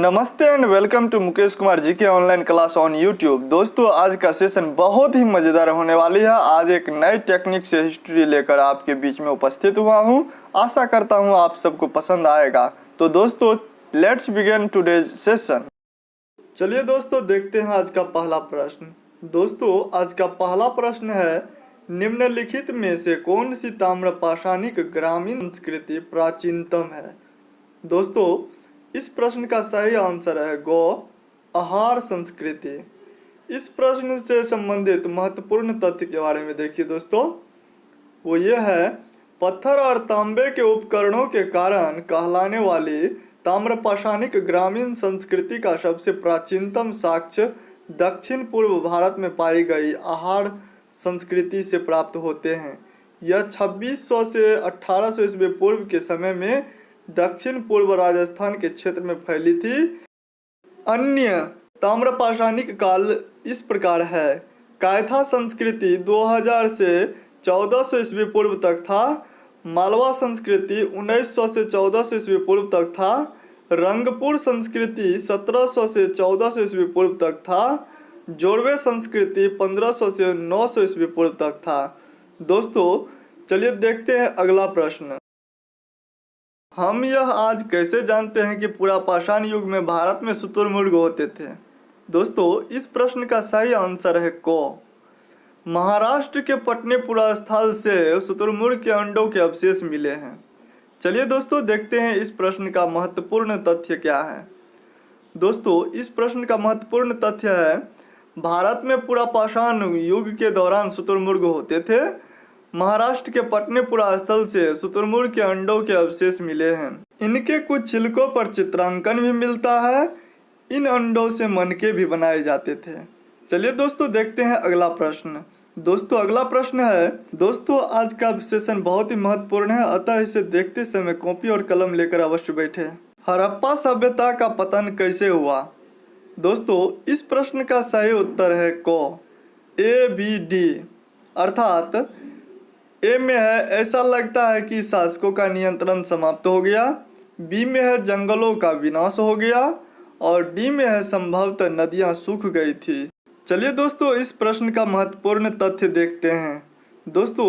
नमस्ते and welcome to Mukesh Kumar ji के online class on YouTube. दोस्तों आज का सेशन बहुत ही मज़ेदार होने वाली है। आज एक नई टेक्निक से हिस्ट्री लेकर आपके बीच में उपस्थित हुआ हूं। आशा करता हूं आप सबको पसंद आएगा। तो दोस्तों लेट्स बिगिन टुडेज सेशन। चलिए दोस्तों देखते हैं आज का पहला प्रश्न। दोस्तों आज का पहला प्रश्न है, निम्नलिखित में से कौन सी ताम्रपाषाणिक ग्रामीण संस्कृति प्राचीनतम है। दोस्तों इस प्रश्न का सही आंसर है गो आहार संस्कृति। इस प्रश्न से संबंधित महत्वपूर्ण तथ्य के बारे में देखिए दोस्तों, वो ये है, पत्थर और तांबे के उपकरणों के कारण कहलाने वाली ताम्रपाषाणिक ग्रामीण संस्कृति का सबसे प्राचीनतम साक्ष्य दक्षिण पूर्व भारत में पाई गई आहार संस्कृति से प्राप्त होते हैं। यह 2600 से 1800 ईस्वी पूर्व के समय में दक्षिण पूर्व राजस्थान के क्षेत्र में फैली थी। अन्य ताम्रपाषाणिक काल इस प्रकार है, कायथा संस्कृति 2000 से 1400 ईस्वी पूर्व तक था। मालवा संस्कृति 1900 से 1400 ईस्वी पूर्व तक था। रंगपुर संस्कृति 1700 से 1400 ईस्वी पूर्व तक था। जोड़वे संस्कृति 1500 से 900 ईस्वी पूर्व तक था। दोस्तों चलिए देखते हैं अगला प्रश्न। हम यह आज कैसे जानते हैं कि पूरा पाषाण युग में भारत में शुतुरमुर्ग होते थे। दोस्तों इस प्रश्न का सही आंसर है को। महाराष्ट्र के पटनेपुरा स्थल से शुतुरमुर्ग के अंडों के अवशेष मिले हैं। चलिए दोस्तों देखते हैं इस प्रश्न का महत्वपूर्ण तथ्य क्या है। दोस्तों इस प्रश्न का महत्वपूर्ण तथ्य है, भारत में पूरा पाषाण युग के दौरान शुतुरमुर्ग होते थे। महाराष्ट्र के पटनेपुरा स्थल से शुतुरमुर्ग के अंडों के अवशेष मिले हैं। इनके कुछ छिलकों पर चित्रांकन भी मिलता है। इन अंडों से मनके भी बनाए जाते थे। चलिए दोस्तों देखते हैं अगला प्रश्न। दोस्तों अगला प्रश्न है, दोस्तों आज का सेशन बहुत ही महत्वपूर्ण है, अतः इसे देखते समय कॉपी और कलम लेकर अवश्य बैठे। हड़प्पा सभ्यता का पतन कैसे हुआ। दोस्तों इस प्रश्न का सही उत्तर है को ABD, अर्थात ए में है ऐसा लगता है कि शासकों का नियंत्रण समाप्त हो गया, बी में है जंगलों का विनाश हो गया और डी में है संभवतः नदियां सूख गई थी। चलिए दोस्तों इस प्रश्न का महत्वपूर्ण तथ्य देखते हैं। दोस्तों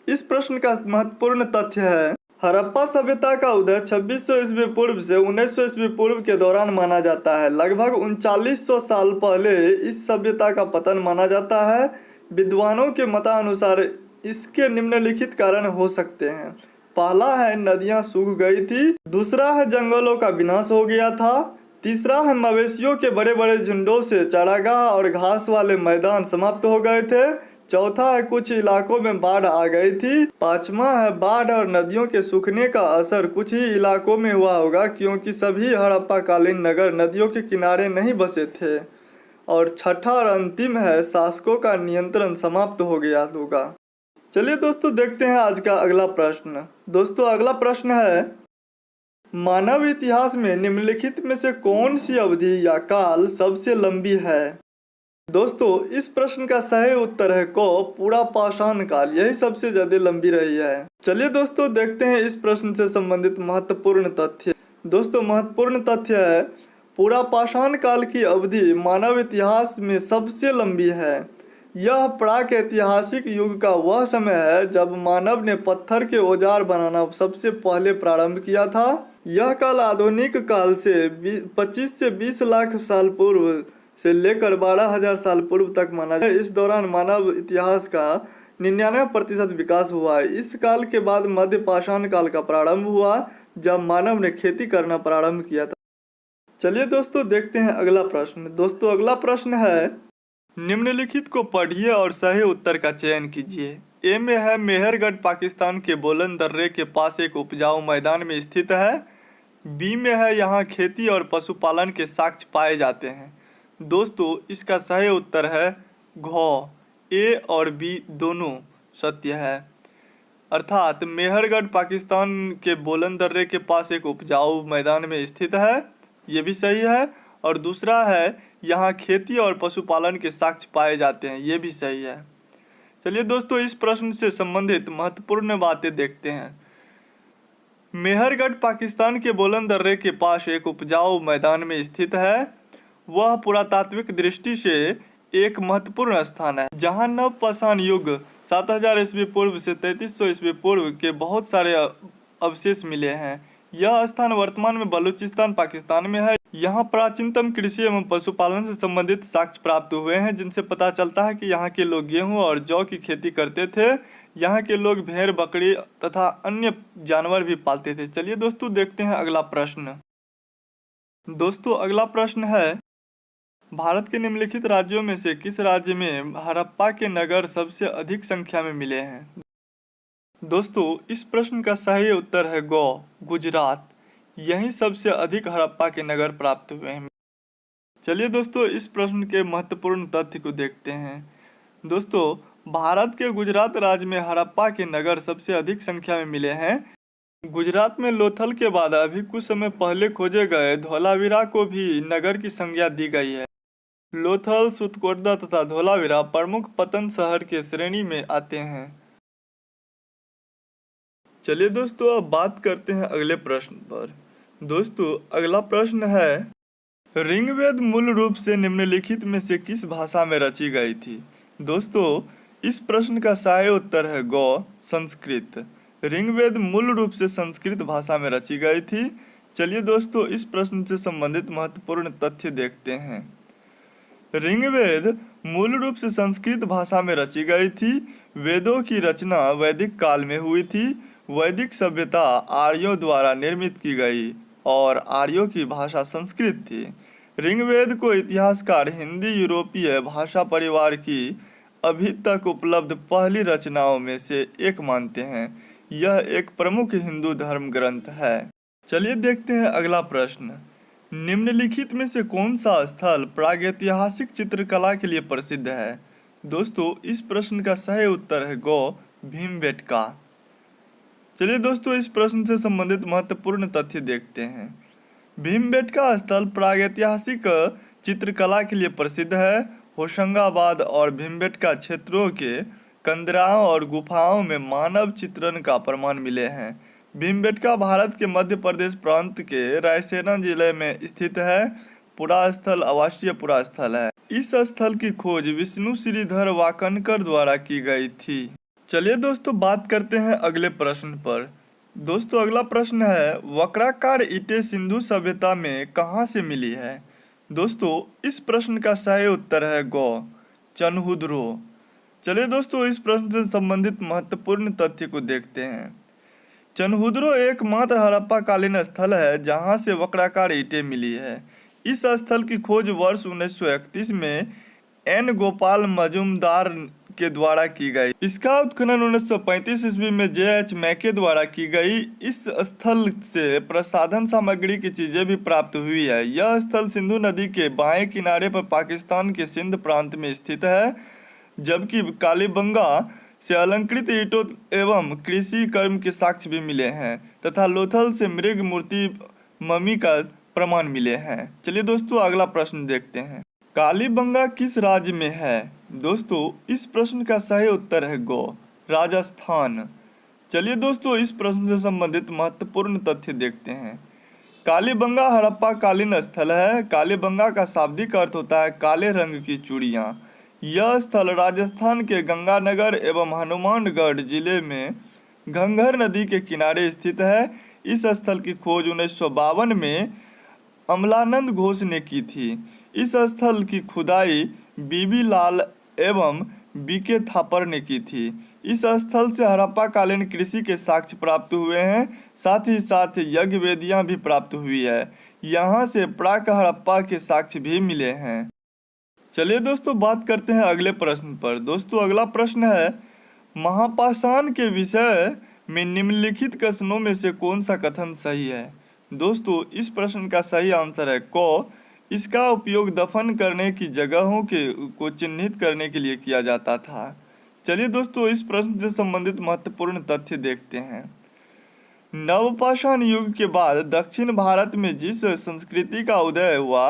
इस प्रश्न का महत्वपूर्ण तथ्य है, हड़प्पा सभ्यता का उदय 2600 ईस्वी पूर्व से 1900 ईस्वी पूर्व के दौरान माना जाता है। लगभग 3900 साल पहले इस सभ्यता का पतन माना जाता है। विद्वानों के मतानुसार इसके निम्नलिखित कारण हो सकते हैं। पहला है नदियां सूख गई थी, दूसरा है जंगलों का विनाश हो गया था, तीसरा है मवेशियों के बड़े बड़े झुंडों से चारागाह और घास वाले मैदान समाप्त हो गए थे, चौथा है कुछ इलाकों में बाढ़ आ गई थी, पांचवा है बाढ़ और नदियों के सूखने का असर कुछ ही इलाकों में हुआ होगा क्योंकि सभी हड़प्पा कालीन नगर नदियों के किनारे नहीं बसे थे, और छठा और अंतिम है शासकों का नियंत्रण समाप्त हो गया होगा। चलिए दोस्तों देखते हैं आज का अगला प्रश्न। दोस्तों अगला प्रश्न है, मानव इतिहास में निम्नलिखित में से कौन सी अवधि या काल सबसे लंबी है। दोस्तों इस प्रश्न का सही उत्तर है को पूरा पाषाण काल, यही सबसे ज्यादा लंबी रही है। चलिए दोस्तों देखते हैं इस प्रश्न से संबंधित महत्वपूर्ण तथ्य। दोस्तों महत्वपूर्ण तथ्य है, पूरा पाषाण काल की अवधि मानव इतिहास में सबसे लंबी है। यह प्राक ऐतिहासिक युग का वह समय है जब मानव ने पत्थर के औजार बनाना सबसे पहले प्रारंभ किया था। यह काल आधुनिक काल से 25 से 20 लाख साल पूर्व से लेकर 12,000 साल पूर्व तक माना जाता है। इस दौरान मानव इतिहास का 99% विकास हुआ है। इस काल के बाद मध्य पाषाण काल का प्रारंभ हुआ जब मानव ने खेती करना प्रारंभ किया था। चलिए दोस्तों देखते हैं अगला प्रश्न। दोस्तों अगला प्रश्न है, निम्नलिखित को पढ़िए और सही उत्तर का चयन कीजिए। ए में है मेहरगढ़ पाकिस्तान के बोलन दर्रे के पास एक उपजाऊ मैदान में स्थित है। बी में है यहाँ खेती और पशुपालन के साक्ष्य पाए जाते हैं। दोस्तों इसका सही उत्तर है घ, ए और बी दोनों सत्य है, अर्थात मेहरगढ़ पाकिस्तान के बोलन दर्रे के पास एक उपजाऊ मैदान में स्थित है, ये भी सही है। और दूसरा है यहाँ खेती और पशुपालन के साक्ष्य पाए जाते हैं, ये भी सही है। चलिए दोस्तों इस प्रश्न से संबंधित महत्वपूर्ण बातें देखते हैं। मेहरगढ़ पाकिस्तान के बोलन दर्रे के पास एक उपजाऊ मैदान में स्थित है। वह पुरातात्विक दृष्टि से एक महत्वपूर्ण स्थान है जहां नवपाषाण युग 7000 ईस्वी पूर्व से 3300 ईस्वी पूर्व के बहुत सारे अवशेष मिले हैं। यह स्थान वर्तमान में बलूचिस्तान पाकिस्तान में है। यहाँ प्राचीनतम कृषि एवं पशुपालन से संबंधित साक्ष्य प्राप्त हुए हैं, जिनसे पता चलता है कि यहाँ के लोग गेहूं और जौ की खेती करते थे। यहाँ के लोग भेड़, बकरी तथा अन्य जानवर भी पालते थे। चलिए दोस्तों देखते हैं अगला प्रश्न। दोस्तों अगला प्रश्न है, भारत के निम्नलिखित राज्यों में से किस राज्य में हड़प्पा के नगर सबसे अधिक संख्या में मिले हैं? दोस्तों इस प्रश्न का सही उत्तर है गुजरात। यहीं सबसे अधिक हड़प्पा के नगर प्राप्त हुए हैं। चलिए दोस्तों इस प्रश्न के महत्वपूर्ण तथ्य को देखते हैं। दोस्तों भारत के गुजरात राज्य में हड़प्पा के नगर सबसे अधिक संख्या में मिले हैं। गुजरात में लोथल के बाद अभी कुछ समय पहले खोजे गए धोलावीरा को भी नगर की संज्ञा दी गई है। लोथल, सुतकोटदा तथा धोलावीरा प्रमुख पतन शहर के श्रेणी में आते हैं। चलिए दोस्तों अब बात करते हैं अगले प्रश्न पर। दोस्तों अगला प्रश्न है, ऋग्वेद मूल रूप से निम्नलिखित में से किस भाषा में रची गई थी? दोस्तों इस प्रश्न का सही उत्तर है संस्कृत। ऋग्वेद मूल रूप से संस्कृत भाषा में रची गई थी। चलिए दोस्तों इस प्रश्न से संबंधित महत्वपूर्ण तथ्य देखते हैं। ऋग्वेद मूल रूप से संस्कृत भाषा में रची गई थी। वेदों की रचना वैदिक काल में हुई थी। वैदिक सभ्यता आर्यों द्वारा निर्मित की गई और आर्यों की भाषा संस्कृत थी। ऋग्वेद को इतिहासकार हिंदी यूरोपीय भाषा परिवार की अभी तक उपलब्ध पहली रचनाओं में से एक मानते हैं। यह एक प्रमुख हिंदू धर्म ग्रंथ है। चलिए देखते हैं अगला प्रश्न। निम्नलिखित में से कौन सा स्थल प्रागैतिहासिक चित्रकला के लिए प्रसिद्ध है? दोस्तों इस प्रश्न का सही उत्तर है भीमबेटका। चलिए दोस्तों इस प्रश्न से संबंधित महत्वपूर्ण तथ्य देखते हैं। भीमबेटका स्थल प्रागैतिहासिक चित्रकला के लिए प्रसिद्ध है। होशंगाबाद और भीमबेटका क्षेत्रों के कंदराओं और गुफाओं में मानव चित्रण का प्रमाण मिले हैं। भीमबेटका भारत के मध्य प्रदेश प्रांत के रायसेन जिले में स्थित है। पुरास्थल आवासीय पुरास्थल है। इस स्थल की खोज विष्णु श्रीधर वाकनकर द्वारा की गई थी। चलिए दोस्तों बात करते हैं अगले प्रश्न पर। दोस्तों अगला प्रश्न है, वक्राकार ईंटें सिंधु सभ्यता में कहाँ से मिली है? दोस्तों इस प्रश्न का सही उत्तर है चनहुद्रो। चलिए दोस्तों इस प्रश्न से संबंधित महत्वपूर्ण तथ्य को देखते हैं। चनहुद्रो एकमात्र हड़प्पा कालीन स्थल है जहां से वक्राकार ईंटें मिली है। इस स्थल की खोज वर्ष 1931 में एन गोपाल मजूमदार के द्वारा की गई। इसका उत्खनन 1935 ईस्वी में जे.एच. मैके द्वारा की गई। इस स्थल से प्रसाधन सामग्री की चीजें भी प्राप्त हुई है। यह स्थल सिंधु नदी के बाएं किनारे पर पाकिस्तान के सिंध प्रांत में स्थित है, जबकि कालीबंगा से अलंकृत ईंटों एवं कृषि कर्म के साक्ष्य भी मिले हैं तथा लोथल से मृग मूर्ति मम्मी का प्रमाण मिले हैं। चलिए दोस्तों अगला प्रश्न देखते हैं। कालीबंगा किस राज्य में है? दोस्तों इस प्रश्न का सही उत्तर है राजस्थान। चलिए दोस्तों इस प्रश्न से संबंधित महत्वपूर्ण तथ्य देखते हैं। कालीबंगा हड़प्पा कालीन स्थल है। कालीबंगा का शाब्दिक अर्थ होता है काले रंग की चूड़ियाँ। यह स्थल राजस्थान के गंगानगर एवं हनुमानगढ़ जिले में घंघर नदी के किनारे स्थित है। इस स्थल की खोज 1952 में अमलानंद घोष ने की थी। इस स्थल की खुदाई बीबी लाल एवं बीके थापर ने की थी। इस स्थल से हड़प्पा कालीन कृषि के साक्ष्य प्राप्त हुए हैं, साथ ही साथ यज्ञ वेदियां भी प्राप्त हुई है। यहाँ से प्राक हड़प्पा के साक्ष्य भी मिले हैं। चलिए दोस्तों बात करते हैं अगले प्रश्न पर। दोस्तों अगला प्रश्न है, महापाषाण के विषय में निम्नलिखित कथनों में से कौन सा कथन सही है? दोस्तों इस प्रश्न का सही आंसर है इसका उपयोग दफन करने की जगहों को चिन्हित करने के लिए किया जाता था। चलिए दोस्तों इस प्रश्न से संबंधित महत्वपूर्ण तथ्य देखते हैं। नवपाषाण युग के बाद दक्षिण भारत में जिस संस्कृति का उदय हुआ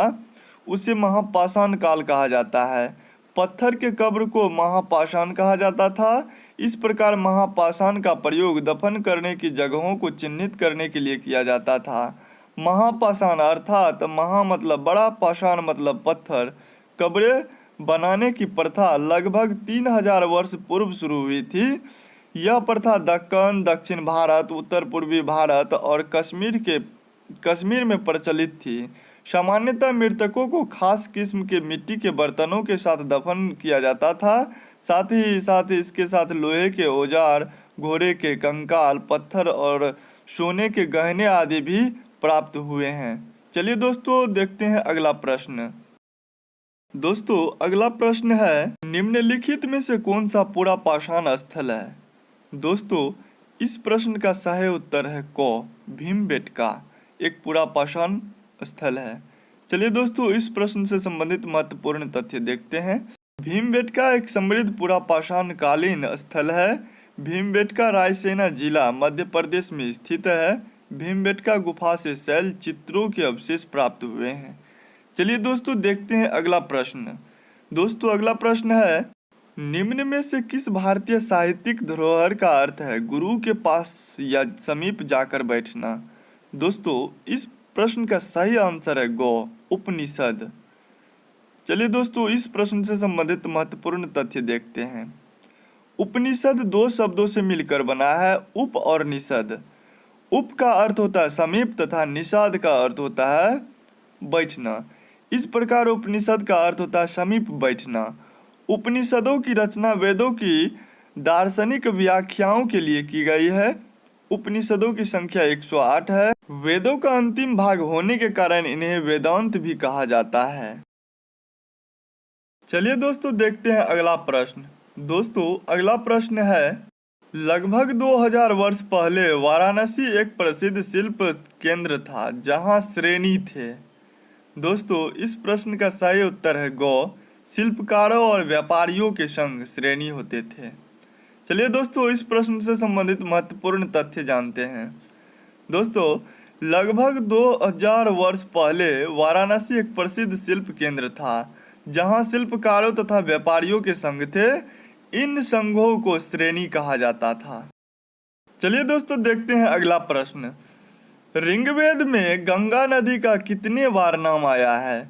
उसे महापाषाण काल कहा जाता है। पत्थर के कब्र को महापाषाण कहा जाता था। इस प्रकार महापाषाण का प्रयोग दफन करने की जगहों को चिन्हित करने के लिए किया जाता था। महापाषाण अर्थात महा मतलब बड़ा, पाषाण मतलब पत्थर, कब्रें बनाने की प्रथा लगभग 3000 वर्ष पूर्व शुरू हुई थी। यह प्रथा दक्कन, दक्षिण भारत, उत्तर पूर्वी भारत और कश्मीर में प्रचलित थी। सामान्यतः मृतकों को खास किस्म के मिट्टी के बर्तनों के साथ दफन किया जाता था। साथ ही इसके साथ लोहे के औजार, घोड़े के कंकाल, पत्थर और सोने के गहने आदि भी प्राप्त हुए हैं। चलिए दोस्तों देखते हैं अगला प्रश्न। दोस्तों अगला प्रश्न है, निम्नलिखित में से कौन सा पूरा पाषाण स्थल है? दोस्तों इस प्रश्न का सही उत्तर है क, भीमबेटका एक पूरा पाषाण स्थल है। चलिए दोस्तों इस प्रश्न से संबंधित महत्वपूर्ण तथ्य देखते हैं। भीमबेटका एक समृद्ध पूरा पाषाण कालीन स्थल है। भीमबेटका रायसेन जिला मध्य प्रदेश में स्थित है। भीमबेटका गुफा से शैल चित्रों के अवशेष प्राप्त हुए हैं। चलिए दोस्तों देखते हैं अगला प्रश्न। दोस्तों अगला प्रश्न है, निम्न में से किस भारतीय साहित्यिक धरोहर का अर्थ है गुरु के पास या समीप जाकर बैठना? दोस्तों इस प्रश्न का सही आंसर है गौ, उपनिषद। चलिए दोस्तों इस प्रश्न से संबंधित महत्वपूर्ण तथ्य देखते हैं। उपनिषद दो शब्दों से मिलकर बना है, उप और निषद। उप का अर्थ होता है समीप तथा निषाद का अर्थ होता है बैठना। इस प्रकार उपनिषद का अर्थ होता है समीप बैठना। उपनिषदों की रचना वेदों की दार्शनिक व्याख्याओं के लिए की गई है। उपनिषदों की संख्या 108 है। वेदों का अंतिम भाग होने के कारण इन्हें वेदांत भी कहा जाता है। चलिए दोस्तों देखते हैं अगला प्रश्न। दोस्तों अगला प्रश्न है, लगभग 2000 वर्ष पहले वाराणसी एक प्रसिद्ध शिल्प केंद्र था जहां श्रेणी थे। दोस्तों इस प्रश्न का सही उत्तर है गौ, शिल्पकारों और व्यापारियों के संग श्रेणी होते थे। चलिए दोस्तों इस प्रश्न से संबंधित महत्वपूर्ण तथ्य जानते हैं। दोस्तों लगभग 2000 वर्ष पहले वाराणसी एक प्रसिद्ध शिल्प केंद्र था जहां शिल्पकारों तथा व्यापारियों के संघ थे। इन संघों को श्रेणी कहा जाता था। चलिए दोस्तों देखते हैं अगला प्रश्न। ऋग्वेद में गंगा नदी का कितने बार नाम आया है?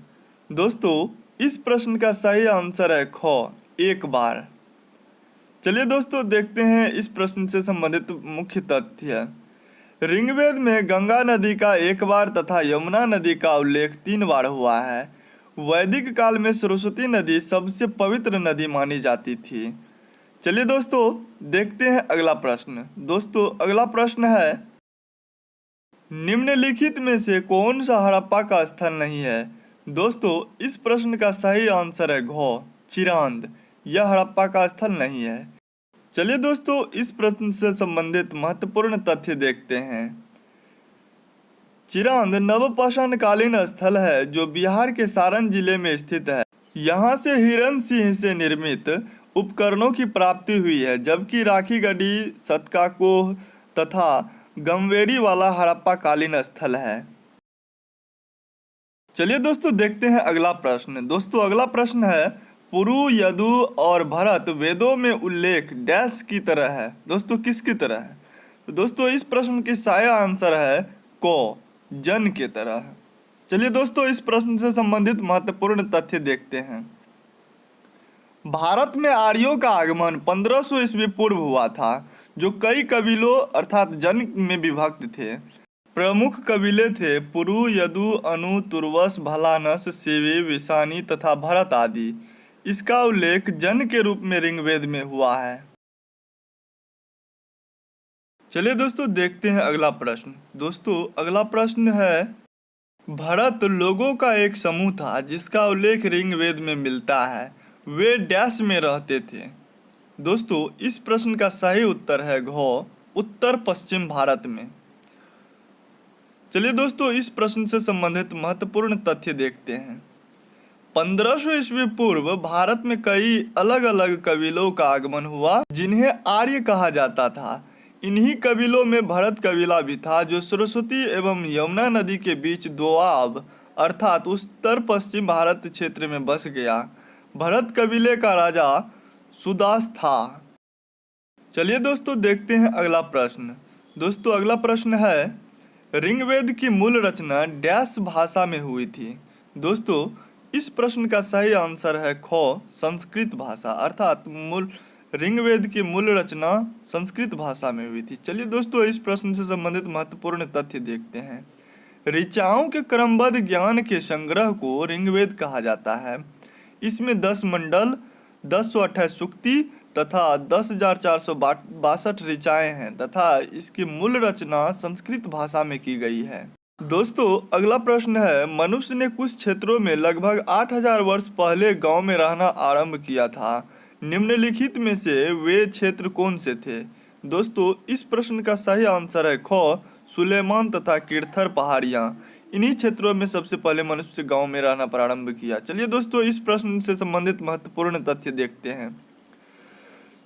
दोस्तों इस प्रश्न का सही आंसर है ख, एक बार। चलिए दोस्तों देखते हैं इस प्रश्न से संबंधित मुख्य तथ्य। ऋग्वेद में गंगा नदी का एक बार तथा यमुना नदी का उल्लेख 3 बार हुआ है। वैदिक काल में सरस्वती नदी सबसे पवित्र नदी मानी जाती थी। चलिए दोस्तों देखते हैं अगला प्रश्न। दोस्तों अगला प्रश्न है, निम्नलिखित में से कौन सा हड़प्पा का स्थल नहीं है? दोस्तों इस प्रश्न का सही आंसर है घ, चिरांद। यह हड़प्पा का स्थल नहीं है। चलिए दोस्तों इस प्रश्न से संबंधित महत्वपूर्ण तथ्य देखते हैं। चिरांद नवपाषाण कालीन स्थल है जो बिहार के सारण जिले में स्थित है। यहाँ से हिरण सिंह से निर्मित उपकरणों की प्राप्ति हुई है, जबकि राखी गढ़ी, सतकाकोह तथा गंवेरी वाला हड़प्पा कालीन स्थल है। चलिए दोस्तों देखते हैं अगला प्रश्न। दोस्तों अगला प्रश्न है, पुरु, यदु और भरत वेदों में उल्लेख डैश की तरह है? दोस्तों किसकी तरह है? तो दोस्तों इस प्रश्न की सही आंसर है क, जन के तरह। चलिए दोस्तों इस प्रश्न से संबंधित महत्वपूर्ण तथ्य देखते हैं। भारत में आर्यों का आगमन 1500 ईस्वी पूर्व हुआ था, जो कई कबीलों अर्थात जन में विभक्त थे। प्रमुख कबीले थे पुरु, यदु, अनु, तुर्वस, भलानस, सेवी, विषानी तथा भरत आदि। इसका उल्लेख जन के रूप में ऋग्वेद में हुआ है। चलिए दोस्तों देखते हैं अगला प्रश्न। दोस्तों अगला प्रश्न है, भरत लोगों का एक समूह था जिसका उल्लेख ऋग्वेद में मिलता है। वे डैश में रहते थे। दोस्तों इस प्रश्न का सही उत्तर है घ, उत्तर पश्चिम भारत में। चलिए दोस्तों इस प्रश्न से संबंधित महत्वपूर्ण तथ्य देखते हैं। 1500 ईस्वी पूर्व भारत में कई अलग अलग कबीलों का आगमन हुआ जिन्हें आर्य कहा जाता था। इन्हीं कबीलों में भरत कबीला भी था, जो सरस्वती एवं यमुना नदी के बीच दोआब अर्थात उत्तर पश्चिम भारत क्षेत्र में बस गया। भरत कबीले का राजा सुदास था। चलिए दोस्तों देखते हैं अगला प्रश्न। दोस्तों अगला प्रश्न है, ऋग्वेद की मूल रचना डैश भाषा में हुई थी। दोस्तों इस प्रश्न का सही आंसर है ख, संस्कृत भाषा, अर्थात मूल ऋग्वेद की मूल रचना संस्कृत भाषा में हुई थी। चलिए दोस्तों इस प्रश्न से संबंधित महत्वपूर्ण तथ्य देखते हैं। ऋचाओं के क्रमबद्ध ज्ञान के संग्रह को ऋग्वेद कहा जाता है। इसमें 10 मंडल, 1028 सूक्ति तथा 10,462 ऋचाएं हैं तथा इसकी मूल रचना संस्कृत भाषा में की गई है। दोस्तों अगला प्रश्न है, मनुष्य ने कुछ क्षेत्रों में लगभग 8,000 वर्ष पहले गांव में रहना आरंभ किया था। निम्नलिखित में से वे क्षेत्र कौन से थे? दोस्तों इस प्रश्न का सही आंसर है ख, सुलेमान तथा किरथर पहाड़ियाँ। इन्हीं क्षेत्रों में सबसे पहले मनुष्य गांव में रहना प्रारंभ किया। चलिए दोस्तों इस प्रश्न से संबंधित महत्वपूर्ण तथ्य देखते हैं।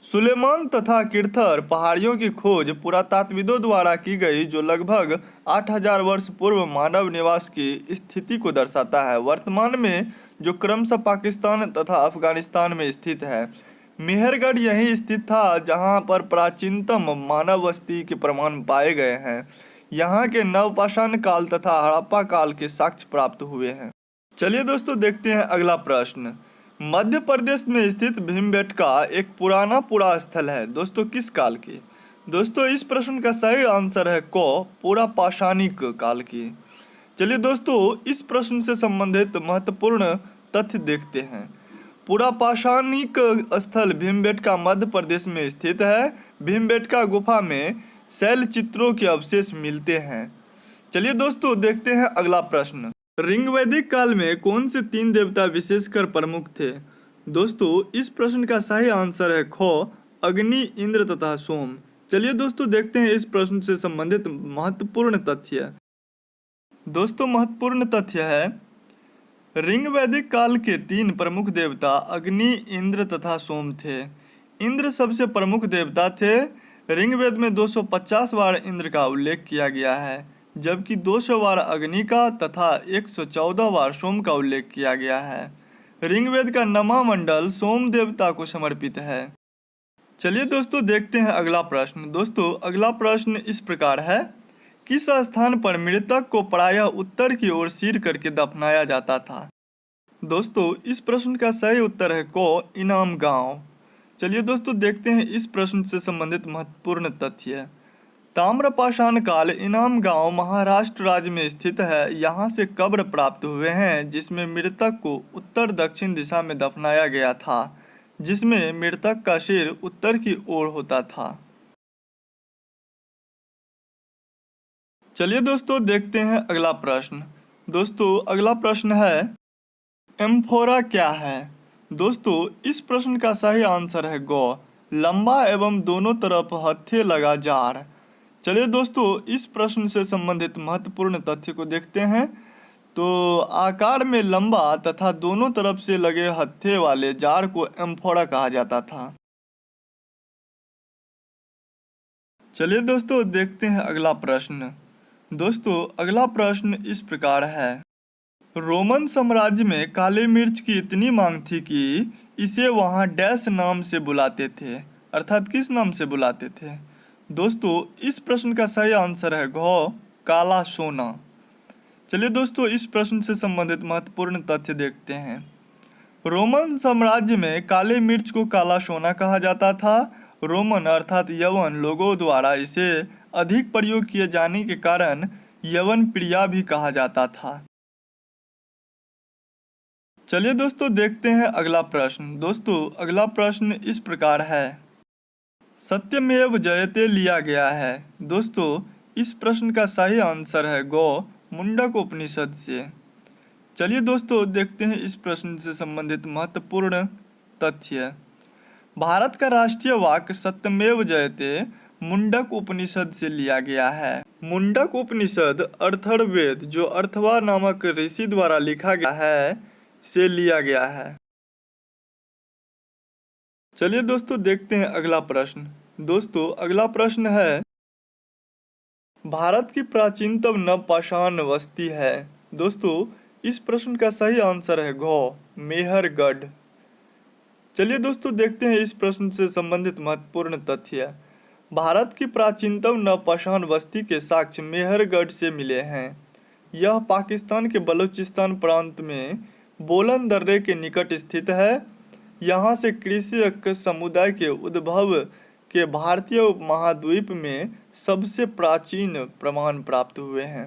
सुलेमान तथा किरथर पहाड़ियों की खोज पुरातात्विदों द्वारा की गई, जो लगभग 8,000 वर्ष पूर्व मानव निवास की स्थिति को दर्शाता है। वर्तमान में जो क्रमशः पाकिस्तान तथा अफगानिस्तान में स्थित है। मेहरगढ़ यहीं स्थित था जहां पर प्राचीनतम मानव बस्ती के प्रमाण पाए गए हैं। यहाँ के नवपाषाण काल तथा हड़प्पा काल के साक्ष्य प्राप्त हुए हैं। चलिए दोस्तों देखते हैं अगला प्रश्न। मध्य प्रदेश में स्थित भीमबेटका एक पुराना स्थल है। दोस्तों किस काल की? दोस्तों इस प्रश्न का सही आंसर है क, पूरा पाषाणिक काल की। चलिए दोस्तों इस प्रश्न से संबंधित महत्वपूर्ण तथ्य देखते हैं। पूरा पाषाणिक स्थल भीमबेटका मध्य प्रदेश में स्थित है। भीमबेटका गुफा में शैल चित्रों के अवशेष मिलते हैं। चलिए दोस्तों देखते हैं अगला प्रश्न। ऋग्वैदिक काल में कौन से 3 देवता विशेषकर प्रमुख थे? दोस्तों इस प्रश्न का सही आंसर है ख, अग्नि, इंद्र तथा सोम। चलिए दोस्तों देखते हैं इस प्रश्न से संबंधित महत्वपूर्ण तथ्य। दोस्तों महत्वपूर्ण तथ्य है, ऋग्वैदिक काल के 3 प्रमुख देवता अग्नि, इंद्र तथा सोम थे। इंद्र सबसे प्रमुख देवता थे। ऋग्वेद में 250 बार इंद्र का उल्लेख किया गया है, जबकि 200 बार अग्नि का तथा 114 बार सोम का उल्लेख किया गया है। ऋग्वेद का 9वां मंडल सोम देवता को समर्पित है। चलिए दोस्तों देखते हैं अगला प्रश्न। दोस्तों अगला प्रश्न इस प्रकार है, किस स्थान पर मृतक को प्रायः उत्तर की ओर सिर करके दफनाया जाता था? दोस्तों इस प्रश्न का सही उत्तर है क, इनाम गांव। चलिए दोस्तों देखते हैं इस प्रश्न से संबंधित महत्वपूर्ण तथ्य। ताम्रपाषाण काल इनाम गांव महाराष्ट्र राज्य में स्थित है। यहाँ से कब्र प्राप्त हुए हैं जिसमें मृतक को उत्तर दक्षिण दिशा में दफनाया गया था, जिसमें मृतक का सिर उत्तर की ओर होता था। चलिए दोस्तों देखते हैं अगला प्रश्न। दोस्तों अगला प्रश्न है, एम्फोरा क्या है? दोस्तों इस प्रश्न का सही आंसर है ग, लंबा एवं दोनों तरफ हत्थे लगा जार। चलिए दोस्तों इस प्रश्न से संबंधित महत्वपूर्ण तथ्य को देखते हैं। तो आकार में लंबा तथा दोनों तरफ से लगे हत्थे वाले जार को एम्फोरा कहा जाता था। चलिए दोस्तों देखते हैं अगला प्रश्न। दोस्तों अगला प्रश्न इस प्रकार है, रोमन साम्राज्य में काली मिर्च की इतनी मांग थी कि इसे वहां डैश नाम से बुलाते थे, अर्थात किस नाम से बुलाते थे? दोस्तों इस प्रश्न का सही आंसर है घ, काला सोना। चलिए दोस्तों इस प्रश्न से संबंधित महत्वपूर्ण तथ्य देखते हैं। रोमन साम्राज्य में काली मिर्च को काला सोना कहा जाता था। रोमन अर्थात यवन लोगों द्वारा इसे अधिक प्रयोग किए जाने के कारण यवन प्रिया भी कहा जाता था। चलिए दोस्तों देखते हैं अगला प्रश्न। दोस्तों अगला प्रश्न इस प्रकार है, सत्यमेव जयते लिया गया है। दोस्तों इस प्रश्न का सही आंसर है ग, मुंडक उपनिषद से। चलिए दोस्तों देखते हैं इस प्रश्न से संबंधित महत्वपूर्ण तथ्य। भारत का राष्ट्रीय वाक्य सत्यमेव जयते मुंडक उपनिषद से लिया गया है। मुंडक उपनिषद अथर्ववेद जो अथर्वा नामक ऋषि द्वारा लिखा गया है से लिया गया है। चलिए दोस्तों देखते हैं अगला प्रश्न। दोस्तों अगला प्रश्न है, भारत की प्राचीनतम नवपाषाण बस्ती है। दोस्तों इस प्रश्न का सही आंसर है घ, मेहरगढ़। चलिए दोस्तों देखते हैं इस प्रश्न से संबंधित महत्वपूर्ण तथ्य। भारत की प्राचीनतम नवपाषाण बस्ती के साक्ष्य मेहरगढ़ से मिले हैं। यह पाकिस्तान के बलूचिस्तान प्रांत में बोलन दर्रे के निकट स्थित है। यहाँ से कृषि समुदाय के उद्भव के भारतीय महाद्वीप में सबसे प्राचीन प्रमाण प्राप्त हुए हैं।